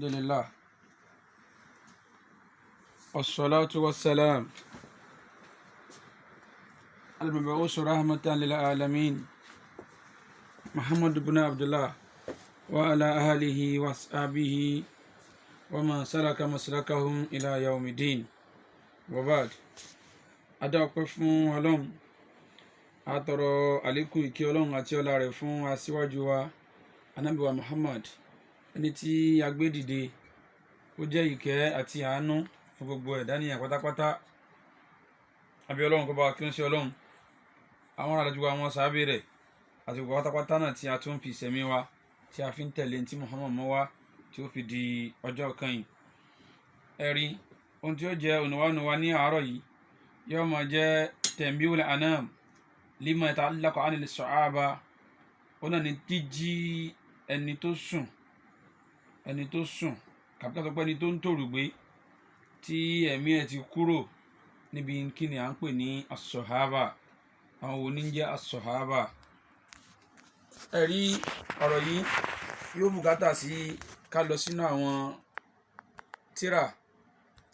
الحمد لله والصلاة والسلام المبعوث رحمة للعالمين محمد بن عبد الله وعلى آله وأصحابه ومن سلك مسلكهم إلى يوم الدين وبعد adọ́pẹ́ fún Ọlọ́run atọrọ àlékún ìkẹ́ Ọlọ́run àti ọlá rẹ̀ fún aṣíwájú wa Ànábì wa Muhammad ẹni tí a gbé dìde ó jẹ́ ìkẹ́ àti àánú fún gbogbo ẹ̀dá nìyàn pátápátá. Àbí Ọlọ́run kó bá wa kí ó ṣe Ọlọ́run àwọn àlejò àwọn sàábé rẹ̀ àti gbogbo pátápátá náà tí a tún fi ìṣẹ̀mí wa tí a fi ń tẹ̀lé tí Muhammad mọ́ wá tí ó fi di ọjọ́ kẹyìn. Ẹ̀rí ohun tí ó jẹ́ ònúwánúwa ní àárọ̀ yìí yóò máa jẹ́ tẹ̀m̀bíwul anam lima yata'allaqu 'anil sahaba ó náà ní jíjí ẹni tó sùn kàbíkà sọ pé ẹni tó ń tòrùgbé tí ẹ̀mí ẹ̀ ti kúrò níbi kíni à ń pè ní as-sahaba. Àwọn wo ní jẹ́ as-sahaba? Ẹ̀rí ọ̀rọ̀ yìí yóò bùkátà sí ká lọ sínú àwọn tírà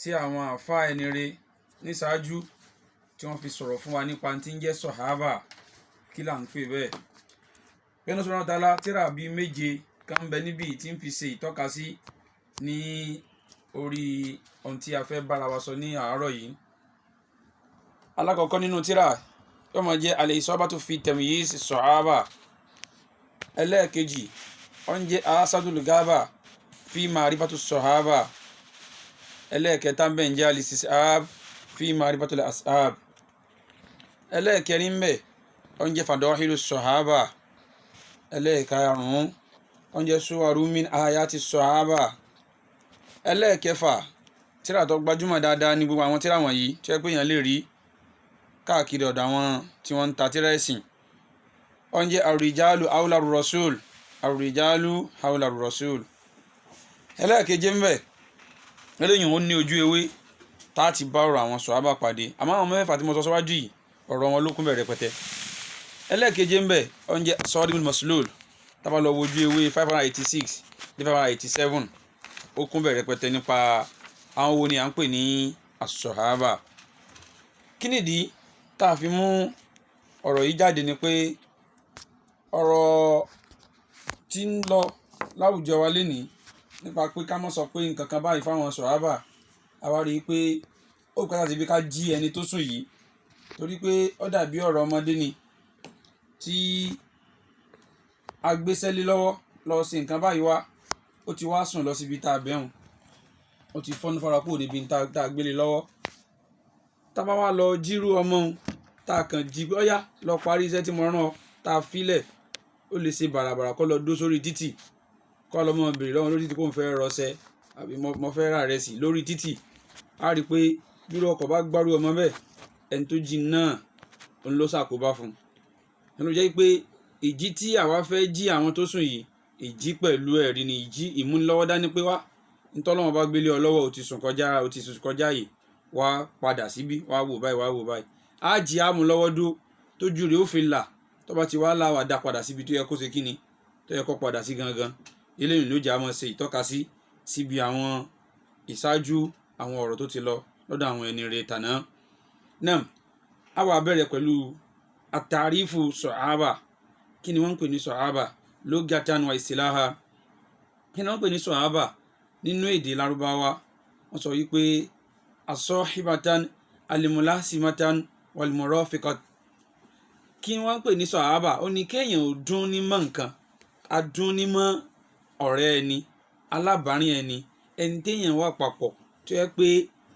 tí àwọn àfáà ẹni rere ní ṣáájú tí wọ́n fi sọ̀rọ̀ fún wa nípa tí ń jẹ́ sọ̀hábà kí là ń pè bẹ́ẹ̀. Bẹ́ẹ̀ subhanahu wa ta'ala tírà bíi méje kan bẹ níbí tí ń fi ṣe ìtọ́ka sí ní orí ohun tí a fẹ́ bára wa sọ ní àárọ̀ yìí. Alákọ̀ọ́kọ́ nínú tírà yóò máa jẹ́ al-isabatu fi tamyiz as-sahaba. Ẹlẹ́ẹ̀kejì ó ń jẹ́ asadul gaba fi ma'rifatu as-sahaba. Ẹlẹ́ẹ̀kẹta bẹ́ẹ̀ ń jẹ́ al-istis'ab fi ma'rifatul ashab. Ẹlẹ́ẹ̀kẹrin bẹ́ẹ̀ ó ń jẹ́ fadailu sahaba. Ẹlẹ́ẹ̀karùn-ún ó ń jẹ́ suwaru min ayati sahaba. Ẹlẹ́ẹ̀kẹfà tírà tó gbajúmọ̀ dáadáa ní gbogbo àwọn tírà wọ̀nyí tí ó pé èèyàn lè rí káàkiri ọ̀dọ̀ àwọn tí wọ́n ń ta tírà ẹ̀sìn. Ó ń jẹ́ ar-rijalu hawla ar-rasul. Ar-rijalu hawla ar-rasul. Ẹlẹ́ẹ̀keje bẹ́ẹ̀ eléyìí ó ní ojú ewé táàtì bá ọ̀rọ̀ àwọn sọ̀hábà pàdé àmọ́ àwọn mẹ́fà tí mo sọ síwájú yìí ọ̀rọ̀ wọn ló kún bẹ̀rẹ̀ pẹ̀tẹ́. Ẹlẹ́ẹ̀keje ń bẹ̀ ó ń jẹ́ Sarimul Maslul tábà lọ wojú ewé 586 dé 587 ó kún bẹ̀rẹ̀ pẹ̀tẹ́ nípa àwọn wo ni à ń pè ní as-sọ̀hábà. Kí nìdí tá a fi mú ọ̀rọ̀ yìí jáde ni pé ọ̀rọ̀ tí ń lọ láwùjọ wa lénìí nípa pé ká má sọ pé nǹkan kan báyìí fáwọn sọ̀hábà àwa rí i pé ó bùkátà sí bí ká jí ẹni tó sùn yìí torí pé ó dàbí ọ̀rọ̀ ọmọdé ni tí a gbéṣẹ́ lé lọ́wọ́ lọ sí nǹkan báyìí wá ó ti wá sùn lọ síbi tá a bẹ̀hùn ó ti fọ́nú fara kúrò níbi tá a gbélé lọ́wọ́ tá a bá wá lọ jírú ọmọ òun tá a kàn jí ọyá lọ parí iṣẹ́ tí mo rán ọ tá a filẹ̀ ó lè ṣe bàràbàrà kó lọ dó sórí títì kó lọ mọ bèrè lọ́wọ́ lórí títì kó ń fẹ́ rọṣẹ àbí mo fẹ́ rà rẹ̀ sí lórí títì a rí i pé bírò ọkọ̀ bá gbárù ọmọ bẹ́ẹ̀ ẹni tó jí náà ń lọ ṣàkóbá fún un. ẹnu jẹ́ pé ìjí tí àwa fẹ́ jí àwọn tó sùn yìí ìjí pẹ̀lú ẹ̀rí ni ìjí ìmúnilọ́wọ́ dání pé wá ntọ́lọ́wọ́n bá gbélé ọ lọ́wọ́ ó ti sùn kọjá yìí wá padà síbí wá wò báyìí á jí àmú lọ́wọ́ dúró tójú rẹ̀ ó fi là tó bá ti wá láwà dá padà síbi tó yẹ kó ṣe kíni tó yẹ kó padà sí gangan eléyìí ló jẹ́ àmọ́ ṣe ìtọ́ka síbi àwọn ìṣáájú àwọn ọ̀rọ̀ tó ti lọ lọ́dọ̀ àwọn ẹni rẹ̀ tàná. Náà a wá bẹ̀rẹ̀ pẹ̀lú àtàrífù sọ̀hábà. Kí ni wọ́n ń pè ní sọ̀hábà lugatan wa istilaha? Kí ni wọ́n ń pè ní sọ̀hábà nínú èdè Lárúbáwá? wọ́n sọ wípé as-sahibatan al-mulasimatan wal-murafiqat. Kí ni wọ́n ń pè ní sọ̀hábà? Ó ní kéèyàn ò dún ní mọ́ nǹkan adún ní mọ́ ọ̀rẹ́ ẹni alábàárìn ẹni téèyàn wà papọ̀ tó yẹ pé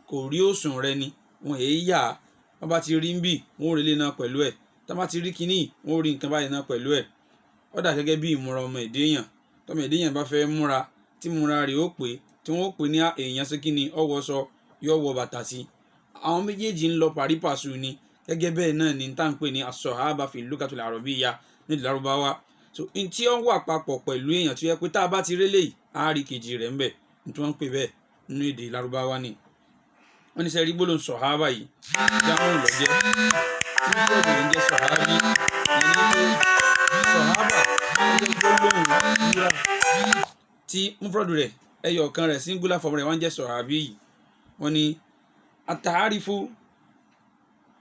kò rí òsùn rẹ ni wọn èé yà á wọn bá ti rí ń bì wọn ò rí lé náà pẹ̀lú ẹ̀ tá bá ti rí kinní wọn ò rí nǹkan báyìí náà pẹ̀lú ẹ̀. Ó dà gẹ́gẹ́ bí ìmúra ọmọ èdè èèyàn tọmọ èdè èèyàn bá fẹ́ múra tí múra rẹ̀ ó pé tí wọ́n ó pè ní èèyàn sí kíni ọwọ́sọ yóò wọ bàtà sí àwọn méjèèjì ń lọ pàrípàṣù ni gẹ́gẹ́ bẹ́ẹ̀ náà ni tá à ń pè ní as-sahaba fi lugatil arabiyya nílùú Lárúbáwá. So n tí ó wà papọ̀ pẹ̀lú èèyàn tó yẹ pé tá a bá ti rélé yìí á rí kejì rẹ̀ ń bẹ̀ ní tí wọ́n ń pè bẹ́ẹ̀ nínú èdè Lárúbáwá ni. Wọ́n ní sẹ́rí gbólóhùn sọ̀hábà yìí jámù lọ́jẹ́ tí gbólóhùn rẹ̀ ń jẹ́ sọ̀hábì ní pé sọ̀hábà ó jẹ́ gbólóhùn wúrà tí múfúrọ́dù rẹ̀ ẹyọ kan rẹ̀ singular form rẹ̀ wọ́n jẹ́ sọ̀hábí yìí. wọ́n ní àtàrífù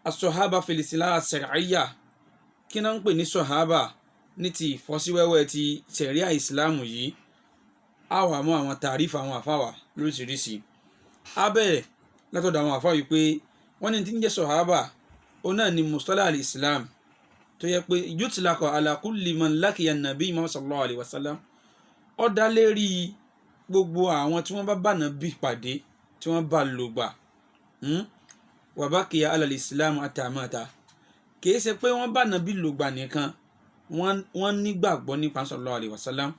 as-sahaba fil istilah as-shar'iyya, kí náà ń pè ní sọ̀hábà ní ti ìfọ́síwẹ́wẹ́ ti ṣẹ̀ríà ìsìláàmù yìí. a wà mọ́ àwọn tàrífù àwọn àfáwà lóríṣiríṣi. a bẹ̀rẹ̀ látọ̀dọ̀ àwọn àfáà yìí pé wọ́n ní tí ń jẹ́ sọ̀hábà òun náà ni mustalah al-islam tó yẹ pé yutlaqu ala kulli man laqiya an-nabi Muhammad sallallahu alayhi wa sallam. ó dá lérí gbogbo àwọn tí wọ́n bá bá nàbí pàdé tí wọ́n bá lò gbà wa baqiya ala al-islam hatta mata. kì í ṣe pé wọ́n bá nàbí lò gbà nìkan, wọ́n nígbàgbọ́ nípa sallallahu alayhi wa sallam.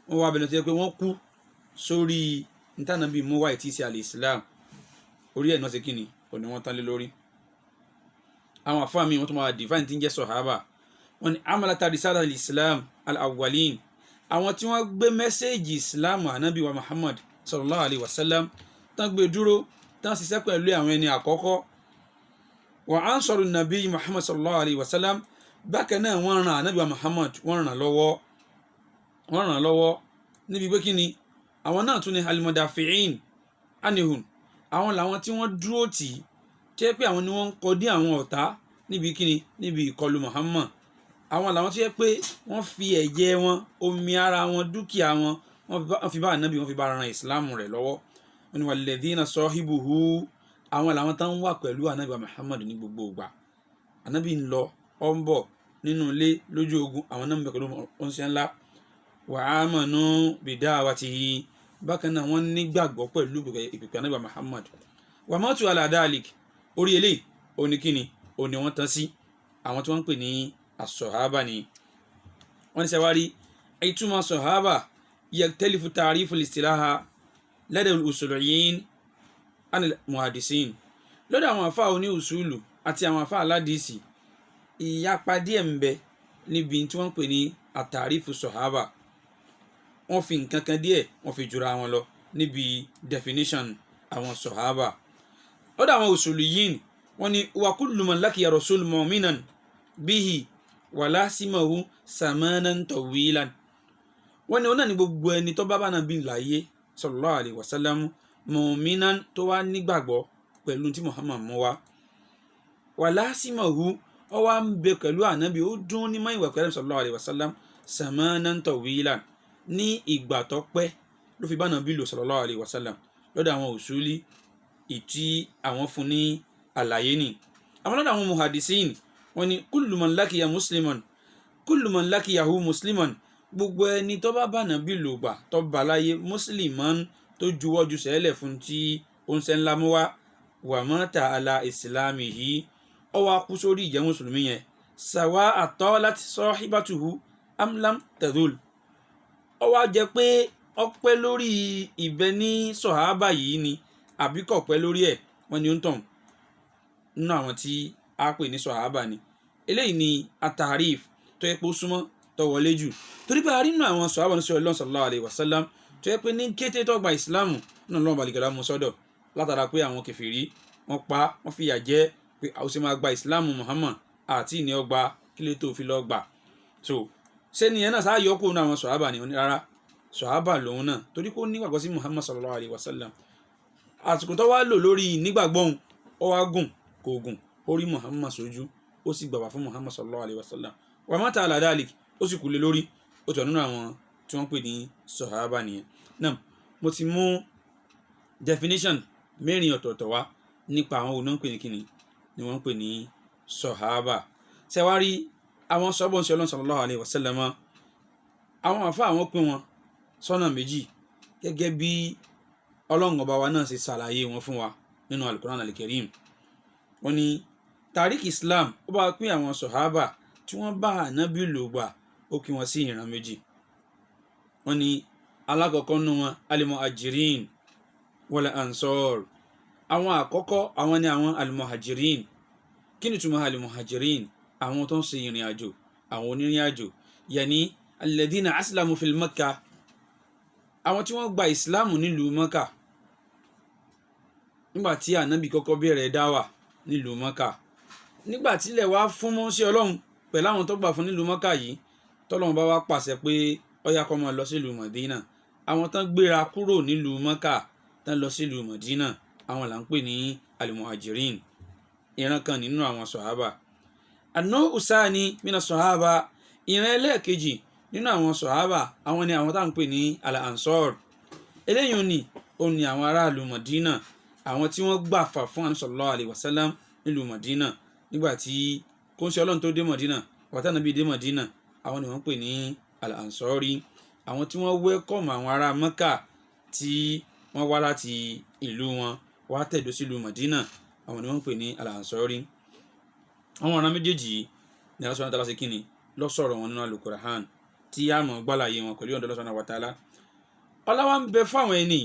wọ́n wá bẹ̀rẹ̀ tó yẹ pé wọ́n kú sórí nítànàbí mú wáyé tí í ṣe al-islam, orí ẹ̀ náà ṣe kíni òní wọ́n tán lé lórí. àwọn àfáà mi wọ́n tún máa define tí ń jẹ́ sọ̀hábà. wọ́n ní amalata risala al-islam al-awwalin, àwọn tí wọ́n gbé mẹ́sẹ́ẹ̀jì islam anabi wa muhammad sallallahu alayhi wa sallam tán gbé dúró, tán ṣiṣẹ́ pẹ̀lú àwọn ẹni àkọ́kọ́. wa ansaru nabi muhammad sallallahu alayhi wa sallam, bákan náà wọ́n ran anabi wa muhammad, wọ́n ràn lọ́wọ́ níbi pé kíni àwọn náà tún ní al-mudafi'in anihun, àwọn làwọn tí wọ́n dúró tì í jẹ́ pé àwọn ni wọ́n ń kọdí àwọn ọ̀tá níbi kíni níbi ìkọlù muhammad. àwọn làwọn tí jẹ́ pé wọ́n fi ẹ̀jẹ̀ wọn, omi ara wọn, dúkìá wọn, wọ́n fi bá ànábì, wọ́n fi bá ran ìsìláàmù rẹ̀ lọ́wọ́. wọ́n ní walladhina sahibuhu, àwọn làwọn tán wà pẹ̀lú ànábì muhammad ní gbogbo ìgbà. ànábì ń lọ ó ń bọ̀ nínú ilé lójú ogun, àwọn náà ń bẹ pẹ̀lú oúnjẹ ńlá. wa amanu bida'watihi, bákan náà wọ́n nígbàgbọ́ pẹ̀lú ìpèpè ànábì muhammad. wa matu ala dhalik, orí eléyìí òní kíni òní wọ́n tán sí. àwọn tí wọ́n ń pè ní as-sahaba ni. wọ́n ní sẹ́wárí ìtumọ̀ sahaba yaktalifu ta'rifu al-istilaha lada al-usuliyyin an al-muhaddisin. lọ́dọ̀ àwọn àfáà oní usulu àti àwọn àfáà aládìsí, ìyapa díẹ̀ ń bẹ níbi tí wọ́n ń pè ní at-ta'rifu sahaba. wọ́n fi nǹkan kan díẹ̀ wọ́n fi jura wọn lọ níbi definition àwọn sahaba. lọ́dọ̀ àwọn usuliyyin wọ́n ní wa kullu man laqiya rasul mu'minan bihi wa lasimahu samanan tawilan. wọ́n ní ọ̀nà ní gbogbo ẹni tó bá Ànábì láyé sallallahu alayhi wa sallam mu'minan, tó wá nígbàgbọ́ pẹ̀lú tí Muhammad mú wá. wa lasimahu, ó wá ń bẹ pẹ̀lú Ànábì, ó dún ní mọ́ ìwà pẹ̀lú sallallahu alayhi wa sallam samanan tawilan, ní ìgbà tó pẹ́ ló fi bá Ànábì lò sallallahu alayhi wa sallam. lọ́dọ̀ àwọn usuli ìtí àwọn fún ní àlàyé ni. àwọn lọ́dọ̀ àwọn muhaddisin wọ́n ní kullu man laqiya musliman, kullu man laqiyahu musliman, gbogbo ẹni tó bá bá Ànábì lò gbà tó bá láyé musliman, tó juwọ́ ju sẹ́lẹ̀ fún tí ó ń sẹ́ ńlá mú wá. wa mata ala islamihi, ó wá kú sórí ìjẹ́ mùsùlùmí yẹn. sawa atalat sahibatuhu am lam tadul, ó wá jẹ́ pé ó pẹ́ lórí ìbẹ ní sọ̀hábà yìí ni àbí kò pẹ́ lórí ẹ̀, wọ́n ní ó ń tàn nínú àwọn tí a pè ní sọ̀hábà ni. eléyìí ni at-ta'rif tó yẹ pé ó súnmọ́ tó wọlé jù, torí pé a rí nínú àwọn sọ̀hábà ní sọ̀rọ̀ Ọlọ́run sallallahu alayhi wa sallam tó yẹ pé ní kété tó gba ìsìláàmù náà lọ́wọ́ balikẹ́lá mú sọ́dọ̀ látara pé àwọn kèfèrí wọ́n pa, wọ́n fìyà jẹ pé àwọn sì máa gba ìsìláàmù Muhammad àti ìní ọgbà kílé tó fi lọ́ọ́ gbà. so ṣé nìyẹn náà sáà yọkùn náà àwọn sọ̀hábà ni? rárá, sọ̀hábà lòun náà, torí pé ó nígbàgbọ́ sí Muhammad sallallahu alayhi wa sallam. àsìkò tó wá lò lórí nígbàgbọ́n ó wá gùn kò gùn, ó rí Muhammad sójú, ó sì gbàgbà fún Muhammad sallallahu alayhi wa sallam. wa mata ala dhalik, ó sì kú lé lórí, ó tọ̀ nínú àwọn tí wọ́n pè ní sọ̀hábà nìyẹn. náà mo ti mú definition mẹ́rin ọ̀tọ̀ọ̀tọ̀ wá nípa àwọn òun pè ní kíni ni wọ́n pè ní sọ̀hábà. ṣẹwárí àwọn sọ́bọ̀ ṣe Ọlọ́run sallallahu alayhi wa sallam, àwọn àfá àwọn pín wọn sọ́nà méjì gẹ́gẹ́ bí Ọlọ́run ọba wa náà ṣe ṣàlàyé wọn fún wa nínú al-Qur'an al-Karim. wọ́n ní tariq Islam ó bá pín àwọn sọ̀hábà tí wọ́n bá Ànábì lò gbà, ó kí wọn sí ìran méjì. wọ́n ní alákọ̀ọ́kọ́ nínú wọn al-muhajirin wal ansar. àwọn àkọ́kọ́ àwọn ni àwọn al-muhajirin. kí ni túmọ̀ al-muhajirin? àwọn tó ń ṣe ìrìn àjò, àwọn onírìn àjò, yàní alladhina aslamu fil Makkah, àwọn tí wọ́n gba ìsìláàmù nílùú Mẹ́kà nígbà tí Ànábì kọ́kọ́ bẹ̀rẹ̀ dáwà nílùú Mẹ́kà. nígbà tí ilẹ̀ wá fún mọ́ sí Ọlọ́run pẹ̀lú àwọn tó gbà fún nílùú Mẹ́kà yìí, tọ́lọ́run bá wá pàṣẹ pé ó yá kó máa lọ sílùú Mádínà, àwọn tán gbéra kúrò nílùú Mọ́kà tán lọ sílùú Mọ̀dínà àwọn là ń pè ní al-muhajirin, ìran kan nínú àwọn sọ̀hábà. àná usani mina sọ̀hábà, ìran ẹlẹ́ẹ̀kejì nínú àwọn sọ̀hábà àwọn ni àwọn tá à ń pè ní al-ansor. eléyìí ni òun ni àwọn aráàlú Mọ̀dínà, àwọn tí wọ́n gbàfà fún Ànábì sallallahu alaihi wasallam nílùú Mọ̀dínà nígbà tí kóńsẹ́ Ọlọ́run tó dé Mọ̀dínà wàtá nàbí dé Mọ̀dínà, àwọn ni wọ́n pè ní al-ansori. àwọn tí wọ́n wẹ́kọ̀mù àwọn ará Mẹ́kà tí wọ́n wá láti ìlú wọn wá tẹ̀dó sílùú Mọ̀dínà, àwọn ni wọ́n pè ní al-ansori. àwọn ọ̀ràn méjèèjì ní Allah subhanahu wa ta'ala ṣe kíni ló sọ̀rọ̀ wọn nínú al-Qur'an tí a mọ̀ gbàlàyé wọn pẹ̀lú ọ̀dọ̀ Allah subhanahu wa ta'ala. ọláwá ń bẹ fún àwọn ẹni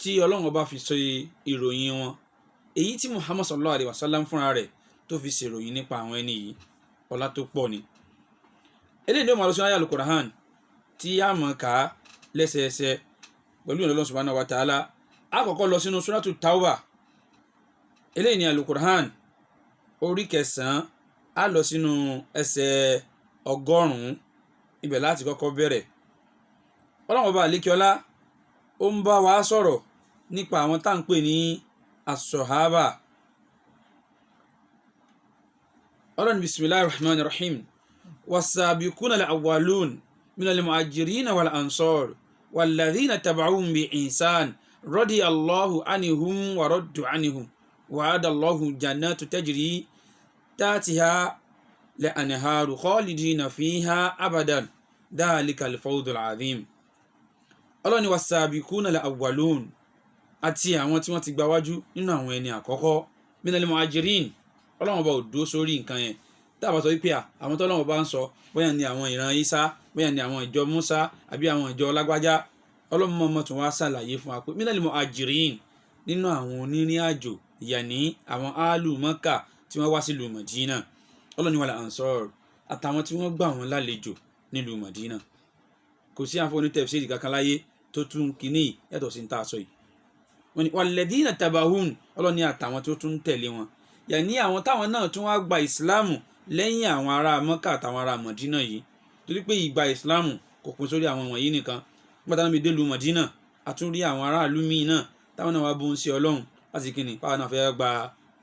tí Ọlọ́run ọba fi sọ ìròyìn wọn, èyí tí Muhammad sallallahu alaihi wasallam fúnra rẹ̀ tó fi ṣèròyìn nípa àwọn ẹni yìí, ọlá tó pọ̀ ni. eléyìí ló máa lọ sí ayé al-Qur'an tí a mọ̀ ká lẹ́sẹẹsẹ pẹ̀lú ọ̀dọ̀ Allah subhanahu wa ta'ala. àkọ́kọ́ lọ sínú suratu Tawbah, eléyìí ni al-Qur'an orí 9, a lọ sínú ẹsẹ̀ 100, ibẹ̀ láti kọ́kọ́ bẹ̀rẹ̀. Ọlọ́run ọba àlékiọlá ó ń bá wa sọ̀rọ̀ nípa àwọn tá à ń pè ní as-sahaba. Ọlọ́run bismillahir rahmanir rahim, was-sabiquna al-awwalun minal muhajirina wal ansar walladhina taba'uhum bi ihsan radiyallahu anhum wa radu anhum wa'ada Allahu jannatu tajri tahtiha al-anharu khalidina fiha abadan dhalika al-fawzul azim. Ọlọ́run ni was-sabiquna al-awwalun, àti àwọn tí wọ́n ti gba wájú nínú àwọn ẹni àkọ́kọ́ minal muhajirin. Ọlọ́run ọba ò dó sórí nǹkan yẹn tá a bá sọ wípé àwọn tó Ọlọ́run ọba ń sọ bóyá ni àwọn ìran Isa, bóyá ni àwọn ìjọ Musa àbí àwọn ìjọ lágbájá. Ọlọ́run mọ̀ọ́mọ̀ tún wá ṣàlàyé fún wa pé minal muhajirin, nínú àwọn onírìn àjò, yàní àwọn áàlù Mọ́kà tí wọ́n wá sílùú Mọ̀dínà. Ọlọ́run ni wal ansar, àtàwọn tí wọ́n gbà wọ́n lálejò nílùú Mọ̀dínà. kò sí àfọwọ́ní tafsiri kankan láyé tó tún kínní yàtọ̀ sí ní tá a sọ yìí. wọ́n ní walladhina tabahun, Ọlọ́run ní àtàwọn tó tún tẹ̀lé wọn, yàní àwọn táwọn náà tún wá gba ìsìláàmù lẹ́yìn àwọn ará Mọ́kà àtàwọn ará Mọ̀dínà yìí. torí pé ìgbà ìsìláàmù kò kún sórí àwọn wọ̀nyí nìkan. nígbà táwọn dé ìlú Mọ̀dínà, a tún rí àwọn aráàlú míì náà táwọn náà wá bó ń ṣe Ọlọ́run láti kíni báwa náà fẹ́ gba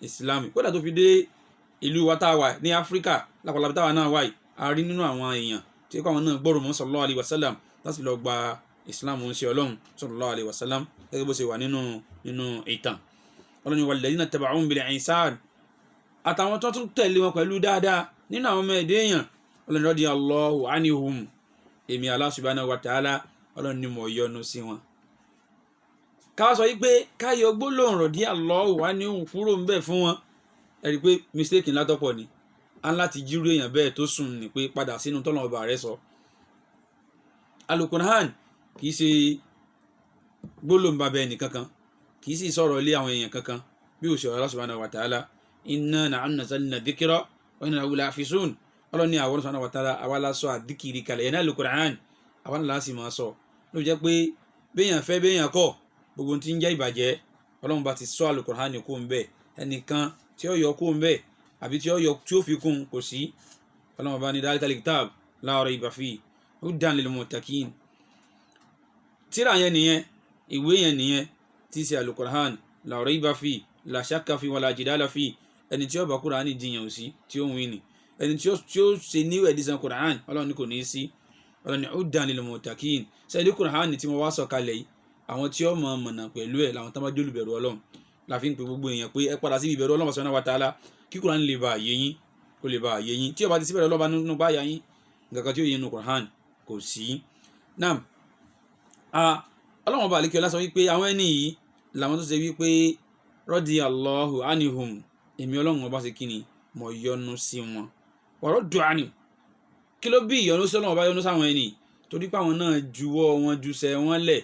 ìsìláàmù. kódà tó fi dé ìlú wa tá a wà ní Áfíríkà lápapọ̀ táwa náà wà yìí, a rí nínú àwọn èèyàn tí àwọn náà gbọ́rọ̀ mọ́ sallallahu alaihi wasallam láti lọ gba ìsìláàmù ń ṣe Ọlọ́run sallallahu alaihi wasallam, gẹ́gẹ́ bó ṣe wà nínú ìtàn. Ọlọ́run ní walladhina taba'uhum bil ihsan, àtàwọn tó tún tẹ̀lé wọn pẹ̀lú dáadáa nínú àwọn ọmọ ẹ̀dẹ́ èèyàn. Ọlọ́run radiyallahu anhum, èmi Allah subhanahu wa ta'ala, Ọlọ́run ni mo yọ́nú sí wọn. ká sọ yí pé káyọ gbólóhùn radiyallahu anhum kúrò ń bẹ̀ fún wọn, ẹ rí i pé mistake ńlá tọ́pọ̀ ni. a ń láti jírú èèyàn bẹ́ẹ̀ tó sùn ní pé padà sínú tọ́lọ̀ ọba rẹ̀ sọ. Al-Qur'an kì í ṣe gbólóhùn bàbá ẹnì kankan, kì í sì sọ̀rọ̀ ilé àwọn èèyàn kankan bí ó ṣe Allah subhanahu wa ta'ala. Inna nahnu nazzalna dhikra wa inna lahu lahafizun. Ọlọ́run ní àwọn subhanahu wa ta'ala àwa la sọ àdìkìrì kalẹ̀ yẹn náà Al-Qur'an, àwa náà láti máa sọ. ló jẹ́ pé béèyàn fẹ́ béèyàn kọ̀, gbogbo tí ń jẹ́ ìbàjẹ́ Ọlọ́run bá ti sọ Al-Qur'an kó ń bẹ̀. ẹnìkan tí ó yọ kó ń bẹ̀ àbí tí ó fi kún kò sí. Ọlọ́run bá ní dhalikal kitab la rayba fihi hudan lil muttaqin. tírà yẹn nìyẹn, ìwé yẹn nìyẹn tí í ṣe Al-Qur'an, la rayba fihi la shakka fihi wala jidala fihi. ẹni tí ó bá Qur'an jiyàn sí tí ó ń wí ni, ẹni tí ó ṣe new edition Qur'an Ọlọ́run ní kò ní í sí. Ọlọ́run ní hudan lil muttaqin. sẹ́ẹ̀dí Qur'an tí mo wá sọ kalẹ̀ yìí, àwọn tí ó mọ̀ mọ̀nà pẹ̀lú ẹ̀ làwọn tó bá jólù bẹ̀rù Ọlọ́run. la fi ń pe gbogbo èèyàn pé ẹ padà sí ìbẹ̀rù Ọlọ́run subhanahu wa ta'ala, kí Qur'an lè bá àyè yín, kó lè bá àyè yín. tí ó bá ti síbẹ̀rẹ̀ Ọlọ́run nínú bá àyà yín, nǹkan kan tí ó yẹ nínú Qur'an kò sí. Naam, Ọlọ́run ọba àlékiọlá sọ wípé àwọn ẹni yìí làwọn tó ṣe wípé radiyallahu anhum, èmi Ọlọ́run ọba ṣe kíni mo yọ́nú sí wọn. wa radu anhum, kí ló bí ìyọ́nú sí Ọlọ́run ọba yọ́nú sáwọn ẹni? torí pé àwọn náà juwọ́ wọn jùsẹ̀ wọn lẹ̀,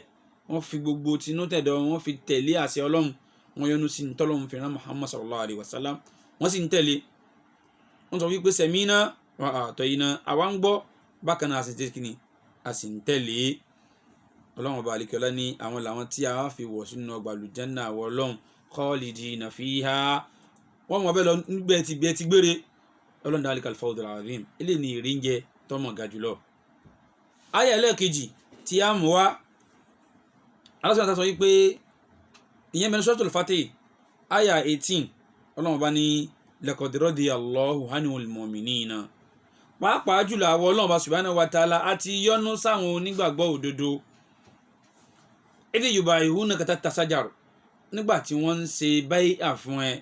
wọ́n fi gbogbo tinú tẹ̀dọ̀ wọn fi tẹ̀lé àṣẹ Ọlọ́run, wọ́n yọ́nú sí ntọ́lọ́run fi rán Muhammad sallallahu alaihi wasallam, wọ́n sì ń tẹ̀lé. wọ́n sọ wípé sẹ̀mínà wa àtọ̀yìnà, àwa ń gbọ́, bákan náà a sì ń tẹ̀lé kíni, a sì ń tẹ̀lé. Ọlọ́run ọba àlékiọlá ní àwọn làwọn tí a fi wọ̀ sínú ọgbà àlùjánnà àwọ̀ Ọlọ́run khalidina fiha, wọ́n mọ̀ bẹ́ẹ̀ lọ níbẹ̀ ti gbére. Ọlọ́run dhalikal fawzul azim, eléyìí ni ìrìnjẹ tọ́mọ̀ ga jùlọ. Àyá ẹlẹ́ẹ̀kejì tí a mú wá Allah subhanahu wa ta'ala sọ wípé ìyẹn mẹ́nu Suratul Fatih àyà 18 Ọlọ́run bá ní laqad radiyallahu 'anil mu'minina pàápàá jùlọ àwọn Ọlọ́run bá subhanahu wa ta'ala àti yọ́nú sáwọn onígbàgbọ́ òdodo idh yubay'unaka tahta shajar nígbà tí wọ́n ń ṣe báyà fún ẹ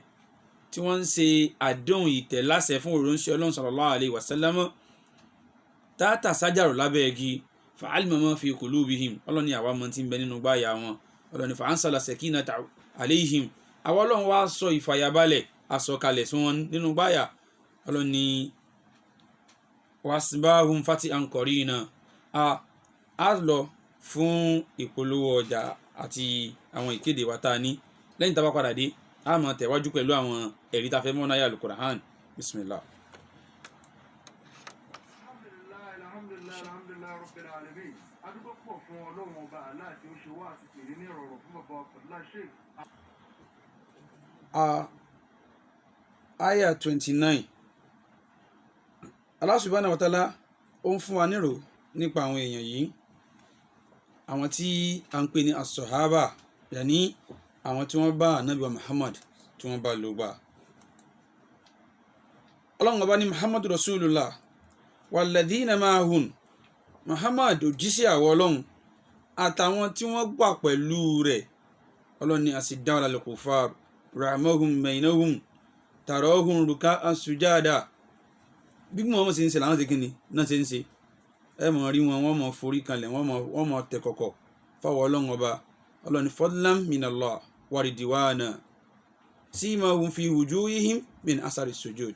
tí wọ́n ń ṣe àdéhùn ìtẹ̀láṣẹ fún òránṣẹ́ Ọlọ́run sallallahu alayhi wa sallam tahta shajar lábẹ́ igi fa'alima ma fi qulubihim Ọlọ́run ní àwa mọ̀ tí ń bẹ nínú gbáyà wọn Ọlọ́run ní fa'anzala sakinata alayhim àwa Ọlọ́run wá sọ ìfàyàbalẹ̀ àsọkalẹ̀ sí wọn nínú gbáyà Ọlọ́run ní wasbahum fatihan qarina a lọ fún ìpolówó ọjà àti àwọn ìkéde wa tá a ní lẹ́yìn tá a bá padà dé a máa tẹ̀wájú pẹ̀lú àwọn ẹ̀rí tá a fẹ́ mọ́ náà yà Al-Qur'an bismillah. alhamdulilayi rabbil alamin adúgbò pọ̀ fún Ọlọ́run ọba Allah tí ó ṣe wá àti tèrè ní ìrọ̀rùn fún bàbá ọ̀pọ̀lá ṣe. Aya 29 Allah subhanahu wa ta'ala ó ń fún wa nírò nípa àwọn èèyàn yìí àwọn tí a ń pè ní as-sahaba yàní àwọn tí wọ́n bá Ànábì wa Muhammad tí wọ́n bá lò gbà. Ọlọ́run ọba ní Muhammadu Rasulullah walladhina ma'ahum Muhammad òjíṣẹ́ àwọ Ọlọ́run àtàwọn tí wọ́n gbà pẹ̀lú rẹ̀ Ọlọ́run ní asiddaw alal kufar rahmahum bainahum tarahum ruk'an sujada bí wọ́n ṣe ń ṣe làwọn ti kíni náà ṣe ń ṣe ẹ mọ̀ rí wọn wọ́n mọ̀ forí kanlẹ̀ wọ́n mọ̀ tẹ̀ kọ̀kọ̀ fáwọn Ọlọ́run ọba Ọlọ́run fadlan minallah wa ridwana simahum fi wujuhihim min asari sujud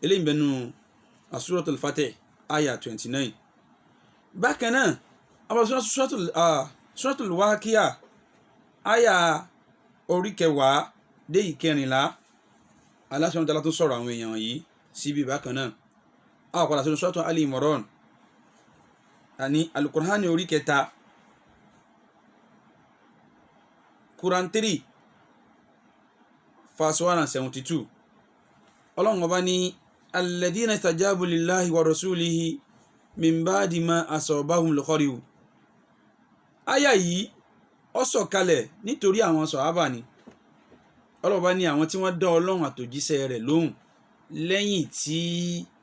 eléyìí bẹnu Suratul Fatih aya 29. Bákan náà àwọn Suratul Waqi'a aya orí 10 dé 14 Allah subhanahu wa ta'ala tó sọ̀rọ̀ àwọn èèyàn yìí síbi bákan náà a padà sínú Suratul Ali Imran àní Al-Qur'ani orí 3 Quran 3 verse 172 Ọlọ́run ọba ní alladhina istajabu lillahi wa rasulihi min ba'di ma asabahum al-qarih. Àyà yìí ó sọ̀kalẹ̀ nítorí àwọn sàhábà ni Ọlọ́run ọba ní àwọn tí wọ́n dá Ọlọ́run àtòjíṣẹ́ rẹ̀ lóhùn lẹ́yìn tí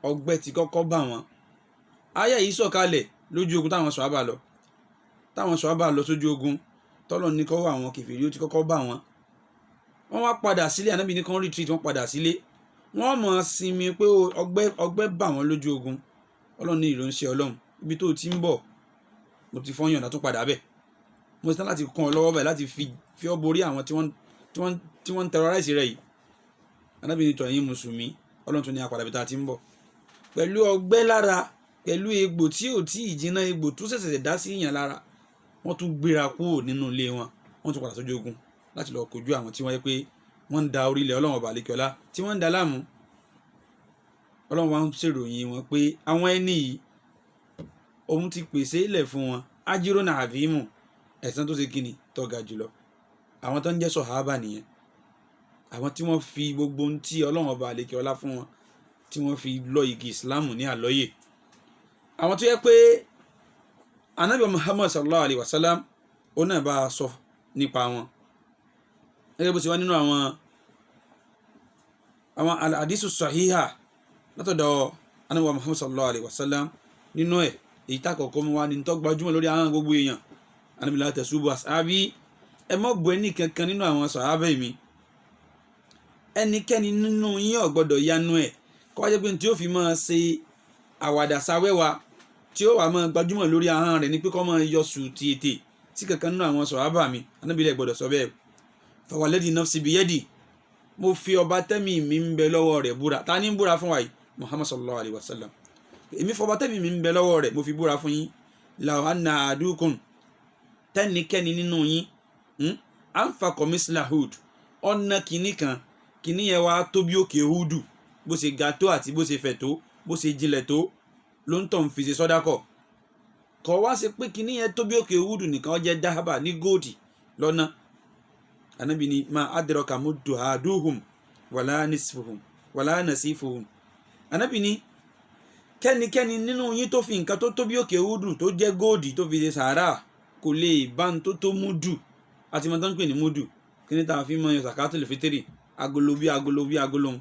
ọgbẹ́ ti kọ́kọ́ bà wọ́n. Àyà yìí sọ̀kalẹ̀ lójú ogun táwọn sàhábà lọ sójú ogun tọ́lọ̀ ní kọ́wọ́ àwọn kèfèrí ó ti kọ́kọ́ bà wọ́n wá padà sílé Ànábì ní kan retreat wọ́n padà sílé wọ́n mọ̀ sinmi pé ọgbẹ́ bà wọ́n lójú ogun Ọlọ́run ní ìránṣẹ́ Ọlọ́run ibi tó ti ń bọ̀ mo ti fọ́n yànda tó padà bẹ̀ mo ti tán láti kàn ọ́ lọ́wọ́ bẹ̀ láti fi ọ́ borí àwọn tí wọ́n ń terrorize rẹ̀ yìí Ànábì ní tọ̀yìn mùsùlùmí Ọlọ́run tó ní apàdà bí ta ti ń bọ̀ pẹ̀lú ọgbẹ́ lára pẹ̀lú egbò tí ò tí ì jiná egbò tó ṣẹ̀ṣẹ̀ dá sí ìyàn lára wọ́n tún gbéra kúrò nínú ilé wọ́n tún padà sójú ogun láti lọ kojú àwọn tí wọ́n yẹ pé wọ́n ń da orílẹ̀ Ọlọ́run ọba àlékiọlá tí wọ́n ń da láàmú Ọlọ́run wa ń ṣèròyìn wọn pé àwọn ẹni yìí òun ti pèsè ilẹ̀ fún wọn ajírònà àfíìmù ẹ̀san tó ṣe kíni tó ga jùlọ àwọn tó ń jẹ́ sọ̀hábà nìyẹn àwọn tí wọ́n fi gbogbo ohun tí Ọlọ́run ọba àlékiọlá fún wọn tí wọ́n fi lọ igi ìsìláàmù ní àlọ́yè àwọn tó yẹ pé Ànábì Muhammad sallallahu alayhi wa sallam ó náà bá a sọ nípa wọn gẹ́gẹ́ bó ṣe wá nínú àwọn al-hadisu sahiha látọ̀dọ̀ Ànábì Muhammad sallallahu alayhi wa sallam nínú ẹ̀ èyí tá kọ̀ọ̀kan mú wa ní tó gbajúmọ̀ lórí àwọn gbogbo èèyàn Ànábì la tasubu ashabi ẹ mọ́ bu ẹni kankan nínú àwọn sàhábà mi ẹnikẹ́ni nínú yín ò gbọ́dọ̀ yanu ẹ̀ kọ́ wájẹ́ pé tí ó fi máa ṣe àwàdà sáwẹ́wà tí ó wà máa gbajúmọ̀ lórí ahọ́n rẹ̀ ní pé kọ́ máa yọ sùn ti ètè sí kankan nínú àwọn sàhábà mi Ànábì lẹ gbọ́dọ̀ sọ bẹ́ẹ̀ fawalladhi nafsi biyadi mo fi ọba tẹ́mi mi ń bẹ lọ́wọ́ rẹ̀ búra ta ni ń búra fún wa yìí Muhammad sallallahu alayhi wa sallam èmi fọba tẹ́mi mi ń bẹ lọ́wọ́ rẹ̀ mo fi búra fún yín law anna ahadukum tẹ́nikẹ́ni nínú yín anfaqa misla Hud ọ̀nà kìíní kan kìíní yẹn wá tó bí òkè Húdù bó ṣe ga tó àti bó ṣe fẹ̀ tó bó ṣe jinlẹ̀ tó ló ń tọ̀ ń fi ṣe sọ́dákọ̀ kọ̀ wá ṣe pé kìíní yẹn tó bí òkè Húdù nìkan jẹ́ dáhàbà ní góòdì lọ́nà Ànábì ní ma adraka muddu ahaduhum wala nisfuhum wala nasifuhum Ànábì ní kẹ́nikẹ́ni nínú yín tó fi nǹkan tó tóbi òkè Údù tó jẹ́ góòdì tó fi ṣe sàárà kò lè bá ń tó múdù àti mọ́tò ń pè ní múdù kí ni táwọn fi mọ yan zakatul fitiri agolo bí agolo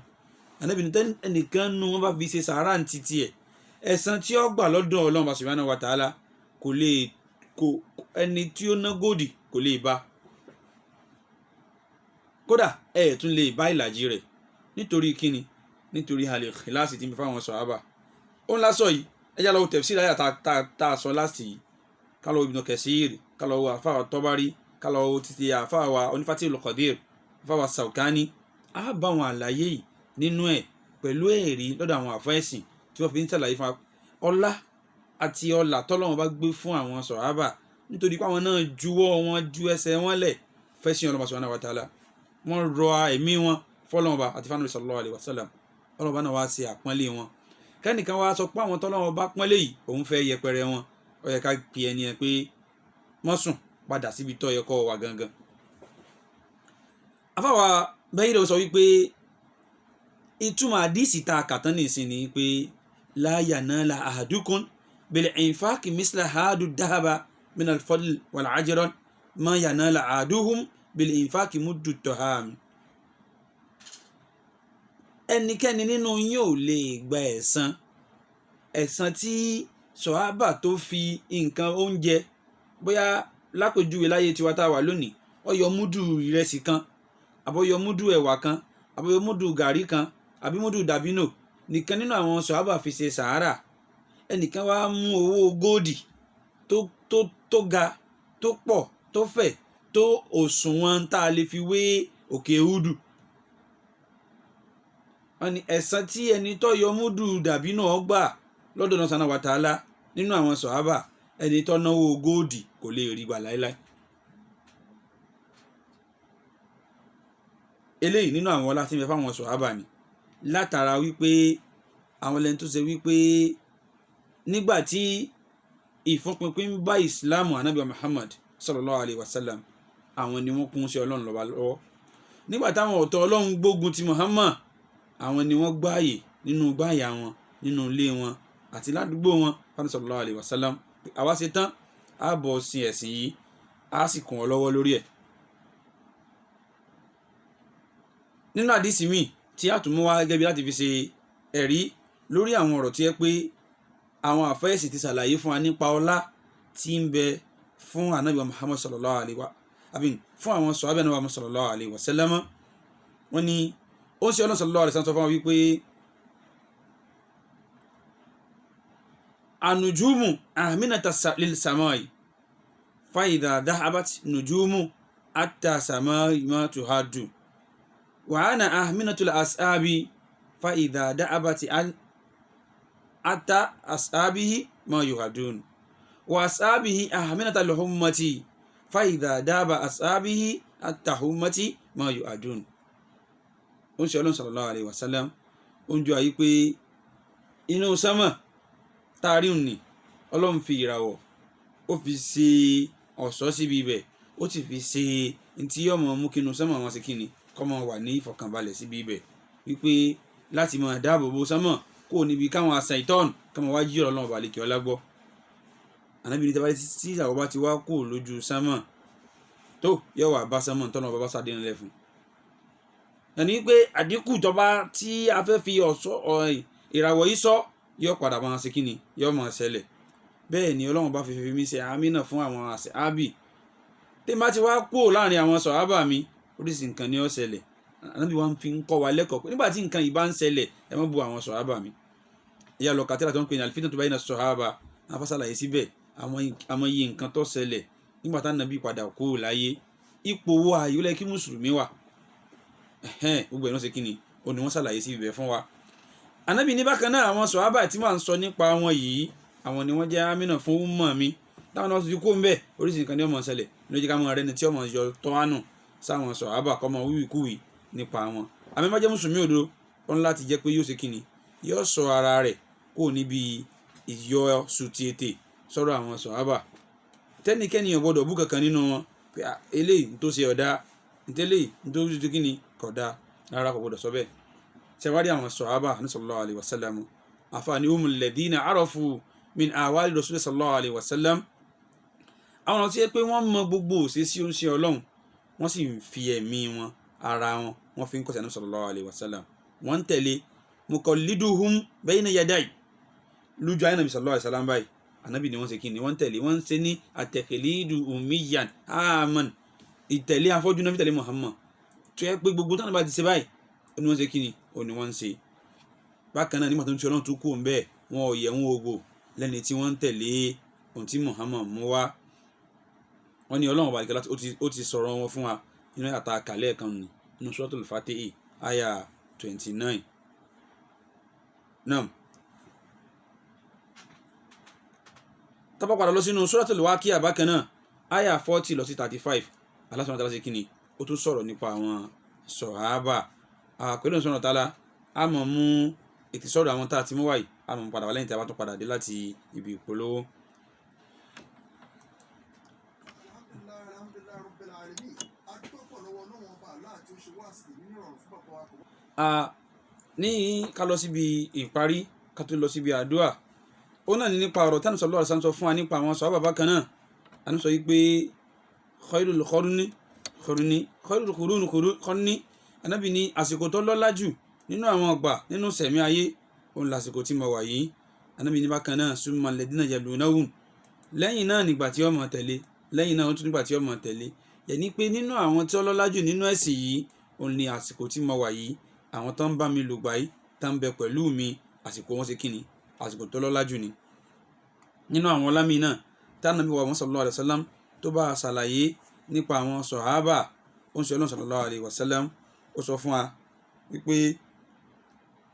Ànábì ní ẹnìkan nu wọn bá fi ṣe sàárà ní títí ẹ̀ ẹ̀san tí ó gbà lọ́dọ̀ Ọlọ́run subhanahu wa ta'ala kò ẹni tí ó ná góòdì kò lè bá kódà tún lè bá ìlàjì rẹ̀ nítorí kíni nítorí al-ikhlas tí mi fáwọn sàhábà ó ń lásọ yìí ẹjá lọ́wọ́ tafsir àyà tá a sọ láti yìí ká lọ́wọ́ Ibn Kathir ká lọ́wọ́ àfáwà Tabari ká lọ́wọ́ títí àfáwà Onífàtihul Qadir àfáwà Sawkani á bá wọn àlàyé yìí nínú ẹ̀ pẹ̀lú ẹ̀rí lọ́dọ̀ àwọn àfáẹ̀sìn tí wọ́n fi ń ṣàlàyé fún ọlá àti ọlà tọ́lọ́run bá gbé fún àwọn sàhábà nítorí pé àwọn náà juwọ́ wọn ju ẹsẹ̀ wọn lẹ̀ fẹ́sìn Ọlọ́run subhanahu wa ta'ala wọ́n rọ ẹ̀mí wọn fọ́lọ́run bá àti fánàbí sallallahu alaihi wasallam Ọlọ́run bá náà wá ṣe àpọ́nlé wọn kẹ́nìkan wá sọ pé àwọn tọ́lọ́run bá pọ́nlé yìí òun fẹ́ yẹpẹrẹ wọn ó yẹ ká pè ẹni ẹ pé wọ́n sùn padà síbi tó yẹ kó wà gangan. afáwa bẹ́ẹ̀ ló sọ wípé ìtumọ̀ àdìsí tá a kà tán nìsín ni pé la yanala ahadukum bil infaqi misla hadu dahaba min al-fadl wal ajran ma yanala ahaduhum bil infaqi muddu tahami. ẹnikẹ́ni nínú yín ò lè gba ẹ̀san tí sọ̀hábà tó fi nǹkan oúnjẹ bóyá lápèjúwe láyé tiwa tá a wà lónìí ó yọ múdù ìrẹsì kan àbó yọ múdù ẹ̀wà kan àbó yọ múdù gàrí kan àbí múdù dàbínò nìkan nínú àwọn sọ̀hábà fi ṣe sàárà ẹnìkan wá mú owó góòdì tó ga tó pọ̀ tó fẹ̀ tó òṣùwọ̀n tá a lè fi wé òkè Údù wọ́n ní ẹ̀san tí ẹni tó yọ múdù dàbínò gbà lọ́dọ̀ náà subhanahu wa ta'ala nínú àwọn sọ̀hábà ẹni tó náwó góòdì kò lè rí gbà láéláé. eléyìí nínú àwọn ọlá tí ń bẹ fáwọn sọ̀hábà ni látara wípé àwọn lẹ́ni tó ṣe wípé nígbà tí ìfúnpinpin bá ìsìláàmù Ànábì Muhammad sallallahu alayhi wa sallam àwọn ni wọ́n kún sí Ọlọ́run lọ́wọ́ nígbà táwọn ọ̀tọ̀ Ọlọ́run gbógun ti Muhammad àwọn ni wọ́n gbáàyè nínú gbáàyà wọn nínú ilé wọn àti ládùúgbò wọn fani sallallahu alayhi wa sallam àwa ṣe tán á bọ̀ sin ẹ̀sìn yìí á sì kún ọ lọ́wọ́ lórí ẹ̀. nínú àdìsí míì tí a tún mú wá gẹ́gẹ́ bí láti fi ṣe ẹ̀rí lórí àwọn ọ̀rọ̀ tí yẹ pé àwọn àfẹ́yẹ̀sì ti ṣàlàyé fún wa nípa ọlá tí ń bẹ fún Ànábì Muhammad sallallahu alayhi wa fún àwọn sọ̀hábà Ànábì Muhammad sallallahu alayhi wa sallam wọ́n ní ó ń ṣe Ọlọ́run sallallahu alayhi wa sallam sọ fún wa wípé anujumu ahminata lil samai fa idha dhahabat nujumu hatta samai ma tuhaddu wa ana ahminatul ashabi fa idha dhahabat hatta ashabihi ma yuhadun wa ashabihi ahminatul ummati fa idha dhaba ashabihi hatta ummati ma yuhadun. ó ń ṣe Ọlọ́run sallallahu alayhi wa sallam ó ń jọ àyí pé inú sánmà táàrí òní Ọlọ́run fi ìràwọ̀ ó fi ṣe ọ̀ṣọ́ síbi ibẹ̀ ó ti fi ṣe ntí yọmọ mú kínú sánmà wọn sí kíni kọ́mọ wà ní ìfọ̀kànbalẹ̀ síbi ibẹ̀ wípé láti máa dáàbò bo sánmà kó níbi káwọn àṣà ìtọ́n káwọn wá jí Ọlọ́run balẹ̀ kí ọlá gbọ́. Ànábì ní tẹ́bá tí ìyàwó bá ti wá kó lójú sánmà tó yẹ wà bá sánmà tọ́nà bàbá sáde nílẹ̀ fún. ẹni pé àdínkù tọ́ba tí a fẹ́ fi ìràwọ̀ yìí sọ yóò padà máa ṣe kíni yóò máa ṣẹlẹ̀ bẹ́ẹ̀ ni Ọlọ́run bá fi mí ṣe àmínà fún àwọn àṣàbí tí má ti wá kó láàrin àwọn sọ̀hábà mi oríṣi nǹkan ni ó ṣẹlẹ̀ Ànábì wa fi ń kọ́ wa lẹ́kọ̀ọ́ pé nígbà tí nǹkan yìí bá ń ṣẹlẹ̀ ẹ má bu àwọn sọ̀hábà mi ìyá lọ kàtẹ́rà tó ń pè ní al-fitnatu bayna as-sahaba afásàlàyé síbẹ̀ àwọn iye nǹkan tó ṣẹlẹ̀ nígbà tá Ànábì padà kó láyé ipò wo ààyè lẹ́ kí mùsùlùmí wà gbogbo ẹ̀ náà ṣe kíni ó ní wọ́n ṣàlàyé sí ibẹ̀ fún wa. Ànábì ní bákan náà àwọn sọ̀hábà tí wọ́n sọ nípa wọn yìí àwọn ni wọ́n jẹ́ àmínà fún ummah mi táwọn náà ti kó ń bẹ̀ oríṣi nǹkan ní ọmọ ṣẹlẹ̀ ló jẹ́ ká mọ rẹ ni tí ọmọ yọ tọ́wánù sáwọn sọ̀hábà kọ́ mọ wíwìkúwì nípa wọn. àmì má jẹ́ mùsùlùmí òdo wọn láti jẹ́ pé yóò ṣe kíni yóò sọ ara rẹ̀ kó níbi ìyọ sùtìètè sọ̀rọ̀ àwọn sọ̀hábà tẹ́nikẹ́ni ò gbọ́dọ̀ bú kankan nínú wọn pé eléyìí tó ṣe ọ̀dà ntẹ́lẹ̀ tó ṣe kíni kódà rárá kò gbọ́dọ̀ sọ bẹ́ẹ̀. ṣẹwárí àwọn sọ̀hábà sallallahu alaihi wasallam àfààní humul ladhina arafu min awali rasulillah sallallahu alayhi wa sallam àwọn ọ̀nà tí yẹ pé wọ́n mọ gbogbo òṣèṣì oúnṣe ọlọ́run wọ́n sì ń fi ẹ̀mí wọn ara wọn wọ́n fi ń kọ́sí ànábì sallallahu alayhi wa sallam wọ́n ń tẹ̀lé muqalliduhum bayna yaday lójú ayé nàbì sallallahu alayhi wa sallam báyìí ànábì ni wọ́n ṣe kí ni wọ́n tẹ̀lé wọ́n ń ṣe ní at-taqlidu ummiyan aman ìtẹ̀lé afọ́jú náà fi tẹ̀lé Muhammad tó yẹ pé gbogbo táwọn bá ti ṣe báyìí ó ní wọ́n ṣe kí ni ó ní wọ́n ń ṣe bákan náà nígbà tó ń ṣe ọlọ́run tó kú ń bẹ́ẹ̀ wọn ò yẹ̀ wọn ògbò lẹ́ni tí wọ́n ń tẹ̀lé ohun tí Muhammad mú wá wọ́n ní ọlọ́run ọba ìkẹlá ó ti sọ̀rọ̀ wọn fún wa nínú àtà àkàlẹ́ kan ní nínú Suratul Fatihi àyà 29 náà tá bá padà lọ sínú Suratul Waqi'a bákan náà àyà 40 lọ sí 35 Allah subhanahu wa ta'ala ṣe kíni ó tún sọ̀rọ̀ nípa àwọn sọ̀hábà pẹ̀lú ìsọ̀rọ̀ tààlà a mọ̀ mú ètì sọ̀rọ̀ àwọn tá a ti mú wáyìí a mọ̀ padà wá lẹ́yìn tí a bá tún padà dé láti ibi ìpolówó. Ní ká lọ síbi ìparí ká tó lọ síbi àdúrà ó náà ní nípa ọ̀rọ̀ tánù sallallahu alaihi wasallam sọ fún wa nípa àwọn sọ̀hábà bákan náà a ní sọ yí pé khairul quruni Ànábì ní àsìkò tó lọ́lá jù nínú àwọn ọgbà nínú sẹ̀mí ayé òun lásìkò tí mo wà yìí Ànábì ní bákan náà summa alladhina yalunahum lẹ́yìn náà nígbà tí ó máa tẹ̀lé lẹ́yìn náà ó tún nígbà tí ó máa tẹ̀lé yẹni pé nínú àwọn tí ó lọ́lá jù nínú ẹ̀sìn yìí òun ni àsìkò tí mo wà yìí àwọn tó ń bá mi lùgbà yìí tó ń bẹ pẹ̀lú mi àsìkò wọn ṣe kíni àsìkò tó lọ́lá jù ni. nínú àwọn ọlámi náà tí Ànábì wa sallallahu alaihi wasallam tó bá ṣàlàyé nípa àwọn sọ̀hábà ó ń ṣe Ọlọ́run sallallahu alaihi wasallam ó sọ fún wa wípé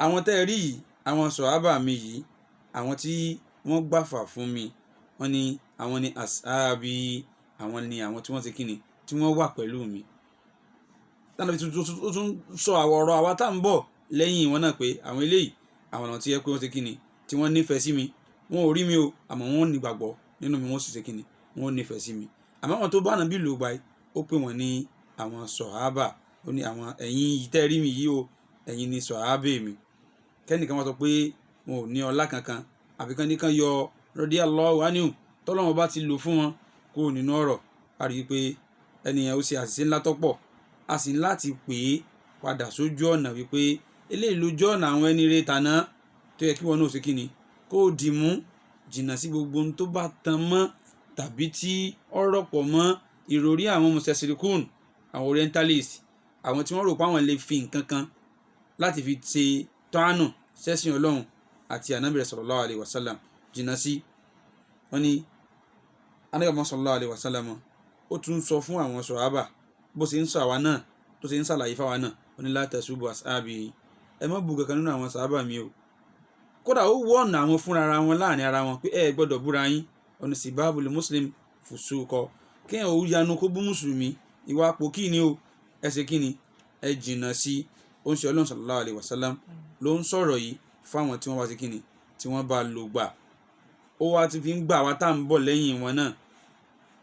àwọn tẹ́ rí yìí àwọn sọ̀hábà mi yìí àwọn tí wọ́n gbàfà fún mi wọ́n ní àwọn ni ashabi àwọn ni àwọn tí wọ́n ṣe kíni tí wọ́n wà pẹ̀lú mi. Ànábì tó tún sọ àwọn ọ̀rọ̀ àwa tá ń bọ̀ lẹ́yìn wọn náà pé àwọn eléyìí àwọn ọ̀nà tí yẹ pé wọ́n ṣe kíni tí wọ́n nífẹ̀ẹ́ sí mi wọn ò rí mi o àmọ́ wọn ò ní gbàgbọ́ nínú mi wọ́n sì ṣe kíni wọn ò nífẹ̀ẹ́ sí mi àmọ́ àwọn tó bá Ànábì lò gbà ó pè wọ́n ní àwọn sọ̀hábà ó ní àwọn ẹ̀yin yìí tẹ́ rí mi yìí o ẹ̀yin ni sọ̀hábà mi kẹ́nìkan wọ́n sọ pé wọn ò ní ọlá kankan àbí kan nìkan yọ radiyallahu anhu tọ́lọ́wọ́n bá ti lò fún wọn kó nínú ọ̀rọ̀ a rí i pé ẹnìyàn ó ṣe àṣìṣe ńlá tọ́pọ̀ a sì ń láti pè é padà sójú ọ̀nà wípé eléyìí lójú ọ̀nà àwọn ẹni rere tàná tó yẹ kí wọn náà ṣe kíni kó o dì mú jìnnà sí gbogbo ohun tó bá tan mọ́ tàbí tí ọ̀rọ̀ pọ̀ mọ́ ìròrí àwọn mùsẹ̀sìrìkún àwọn orientalist àwọn tí wọ́n rò pé àwọn lè fi nǹkan kan láti fi ṣe tọ́ánù sẹ́sìn Ọlọ́run àti Ànábì sallallahu alaihi wasallam jìnnà sí wọn ni Ànábì sallallahu alaihi wasallam ó tún sọ fún àwọn sọ̀hábà bó ṣe ń sọ àwa náà tó ṣe ń ṣàlàyé fáwa náà ó ní la tasubu ashabi ẹ má bú kankan nínú àwọn sọ̀hábà mi o kódà ó wọ́ ọ̀nà àwọn fúnra ara wọn láàrin ara wọn pé ẹ gbọ́dọ̀ búra yín ọ̀nà sibabul muslim fusuqo kéèyàn ó yanu kó bú mùsùlùmí ìwà àpò kí ni o ẹ ṣe kí ni ẹ jìnnà sí ó ń ṣe Ọlọ́run sallallahu alaihi wasallam ló ń sọ̀rọ̀ yìí fáwọn tí wọ́n bá ṣe kí ni tí wọ́n bá lò gbà ó wá ti fi ń gbà wá tá à ń bọ̀ lẹ́yìn wọn náà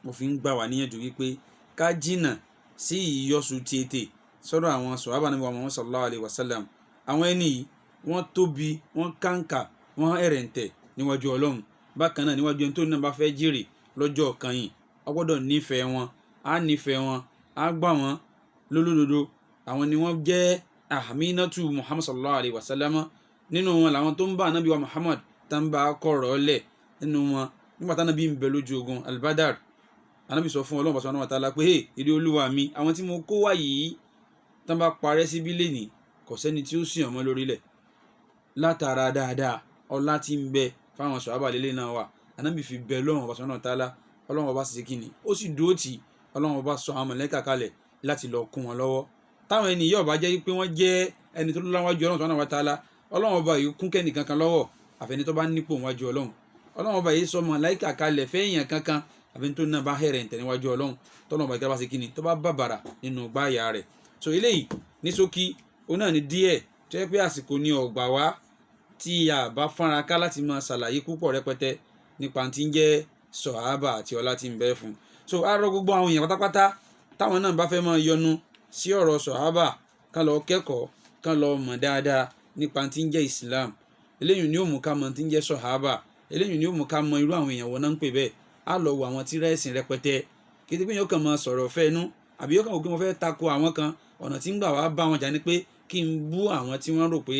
mo fi ń gbà wá níyànjú wípé ká jìnnà sí ìyọ́sù tiẹ̀tẹ̀ sọ́dọ̀ àwọn sọ̀hábà Ànábì wa Muhammad sallallahu alaihi wasallam àwọn ẹni yìí wọ́n tóbi wọ́n kàǹkà wọ́n ẹ̀rẹ̀ǹtẹ̀ níwájú Ọlọ́run bákan náà níwájú ẹni tó náà bá fẹ́ jèrè lọ́jọ́ kan yìí ó gbọ́dọ̀ nífẹ̀ẹ́ wọn á nífẹ̀ẹ́ wọn á gbà wọn lólódodo àwọn ni wọ́n jẹ́ ahminatu Muhammad sallallahu alaihi wasallam nínú wọn làwọn tó ń bá Ànábì wa Muhammad tá ń bá kọ̀rọ̀ lẹ̀ nínú wọn nígbà tá Ànábì ń bẹ lójú ogun al-Badr Ànábì sọ fún Ọlọ́run subhanahu wa ta'ala pé hey ìdí Olúwa mi àwọn tí mo kó wá yìí tán bá parẹ́ síbí lẹ́nìí kò sẹ́ni tí ó sìn ọmọ lórílẹ̀ látara dáadáa ọlá tí ń bẹ fáwọn sọ̀hábà lélẹ̀ náà wà Ànábì fi bẹ Ọlọ́run subhanahu wa ta'ala Ọlọ́run ọba sì ṣe kíni ó sì dúró tì Ọlọ́run ọba sọ àwọn mọ̀lẹ́kà kalẹ̀ láti lọ kún wọn lọ́wọ́ táwọn ẹni yóò bá jẹ́ pé wọ́n jẹ́ ẹni tó lọ́wọ́jú Ọlọ́run subhanahu wa ta'ala Ọlọ́run ọba yìí kún kẹ́nì kankan lọ́wọ́ àfẹni tó bá nípò wájú Ọlọ́run ọba yìí sọ mọ̀lẹ́kà kalẹ̀ fẹ́yìn kankan àfẹni tó náà bá hẹ̀rẹ̀ ǹtẹ̀ níwájú Ọlọ́run tọ́lọ́run ọba ìkẹ́lá bá ṣe kíni tó bá bàbàrà nínú gbáyà rẹ̀ so eléyìí ní ṣókí òun náà ní díẹ̀ tó yẹ pé àsìkò ní ọgbà wá tí a bá fọ́nra ká láti máa ṣàlàyé púpọ̀ rẹpẹtẹ nípa tí ń jẹ́ sọ̀hábà àti ọlá tí ń bẹ fún so a rọ gbogbo àwọn èèyàn pátápátá táwọn náà bá fẹ́ máa yọnu sí ọ̀rọ̀ sọ̀hábà kán lọ kẹ́kọ̀ọ́ kán lọ mọ̀ dáadáa nípa tí ń jẹ́ Islam eléyìí ni ó mú ká mọ tí ń jẹ́ sọ̀hábà, eléyìí ni ó mú ká mọ irú àwọn èèyàn wọn náà ń pè bẹ́ẹ̀. Á lọ wo àwọn tírà ẹ̀sìn rẹpẹtẹ, kí ti pé yóò kàn máa sọ̀rọ̀ fẹ́nu àbí yóò kàn wò pé mo fẹ́ tako àwọn kan, ọ̀nà tí ń gbà wá bá wọn jà ni pé kí n bú àwọn tí wọ́n rò pé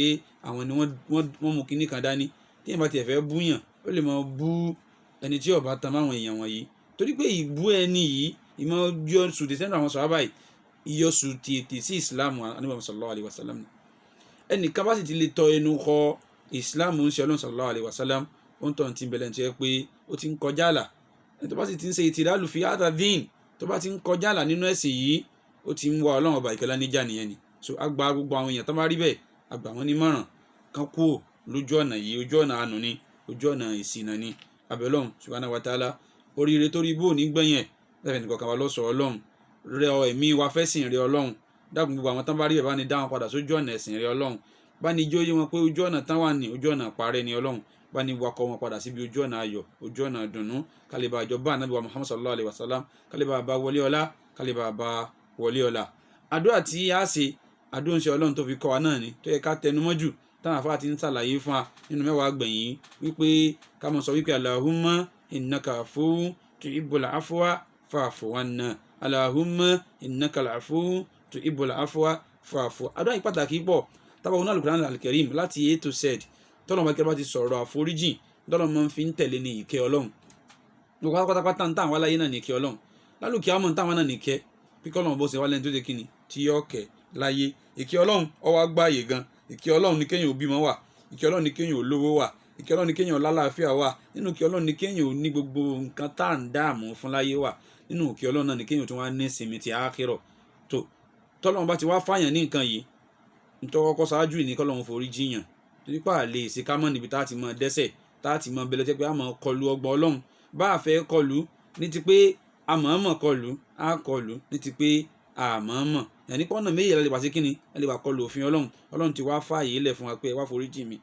àwọn ni wọ́n mú kinní kan dání. Tí èèyàn bá tiẹ̀ fẹ́ búyàn, ó lè máa bú ẹni tí ó bá tan máwọn èèyàn wọ̀nyí, torí pé ìbú ẹni yìí ìmọ̀ yọ sùdì sẹ́nu àwọn sọ̀hábà yìí, ìyọsù tètè sí ìsìláàmù Ànábì sallallahu alaihi wasallam. Ẹnìkan bá sì ti lè tọ ẹnu kọ ìsìláàmù ń ṣe Ọlọ́run sallallahu alaihi wasallam, ó ń tọ́ ní ti bẹ̀lẹ̀ ní ti ẹ pé ó ti ń kọjá àlà. ẹni tó bá sì ti ń ṣe ìtìrálù fi hadha din, tó bá ti ń kọjá àlà nínú ẹ̀sìn yìí, ó ti ń wá Ọlọ́run ọba ìkẹlá níjà nìyẹn ni. So agba gbogbo àwọn èèyàn tó bá rí bẹ́ẹ̀, àgbà wọn ní mọ̀ràn kan kúrò lójú ọ̀nà yìí, ojú ọ̀nà àánú ni, ojú ọ̀nà ìṣìnà ni. Abẹ́ Ọlọ́run subhanahu wa ta'ala, oríire tó rí bó ní gbẹ̀yìn lẹ́fẹ̀ẹ́ nìkan kan wa lọ́sọ̀ọ́ Ọlọ́run, rẹ ẹ̀mí wa fẹ́ sìn rẹ Ọlọ́run, dákun gbogbo àwọn tán bá rí bẹ́ẹ̀ bá ní dá wọn padà sójú ọ̀nà ẹ̀sìn rẹ Ọlọ́run, bá ní jó yé wọn pé ojú ọ̀nà tán wà ní ojú ọ̀nà parẹ́ ni Ọlọ́run, bá ní wakọ̀ wọn padà síbi ojú ọ̀nà ayọ̀, ojú ọ̀nà dùnnú, kálíbà àjọba Ànábì wa Muhammad sallallahu alaihi wasallam, kálíbà bá wọlé ọlá, kálíbà bá wọlé ọlá. Àdúrà tí a ṣe, àdúrà ń ṣe Ọlọ́run tó fi kọ́ wa náà ni, tó yẹ ká tẹnumọ́ jù táwọn àfáà ti ń ṣàlàyé fún wa nínú mẹ́wàá gbẹ̀yìn wípé ká mọ̀ sọ wípé Allahumma innaka afuwwun tuhibbul afwa fa'fu anna, Allahumma innaka afuwwun tuhibbul afwa fa'fu. Àdúrà yìí pàtàkì pọ̀, tábà wọn Al-Qur'an Al-Karim láti A to Z, tọ́lọ̀ bá kí bá ti sọ̀rọ̀ àforíjì, tọ́lọ̀ máa ń fi ń tẹ̀lé ní ìkẹ́ Ọlọ́run. Gbogbo pátápátá ń tàwọn aláyé náà ní ìkẹ́ Ọlọ́run, lálùkì àmọ́ ń tàwọn náà ní ìkẹ́ píkọ́ Ọlọ́run bó ṣe wá lẹ́ni tó ṣe kíni tí yọ kẹ́ láyé. Ìkẹ́ Ọlọ́run ó wá gbáyé gan, ìkẹ́ Ọlọ́run ní kéèyàn ò bímọ wà, ìkẹ́ Ọlọ́run ní kéèyàn ò lówó wà, ìkẹ́ Ọlọ́run ní kéèyàn ò lálàáfíà wà, nínú ìkẹ́ Ọlọ́run ní kéèyàn ò ní gbogbo nǹkan tá à ń dààmú fún láyé wà, nínú ìkẹ́ Ọlọ́run náà ní kéèyàn tó wá ní ìsinmi ti àkhírà. tó tọ́lọ́run bá ti wá fàyàn ní nǹkan yìí, nítorí kọ́kọ́ ṣáájú ní kọ́lọ́run forí jiyàn, torí pé àlè ìsìnkámọ́ níbi tá a ti mọ dẹ́ṣẹ̀, tá a ti mọ bẹ̀lẹ̀ tẹ́ pé a mọ kọlu ọgbà Ọlọ́run, bá a fẹ́ kọlu ní ti pé a mọ̀ọ́mọ̀ kọlu, a kọlu ní ti pé a mọ̀ọ́mọ̀. Ẹni pọ́nà méjì la lè wá sí kíni, ẹ lè wá kọlu òfin Ọlọ́run. Ọlọ́run ti wá fààyè lẹ̀ fún wa pé ẹ wá forí jì mí,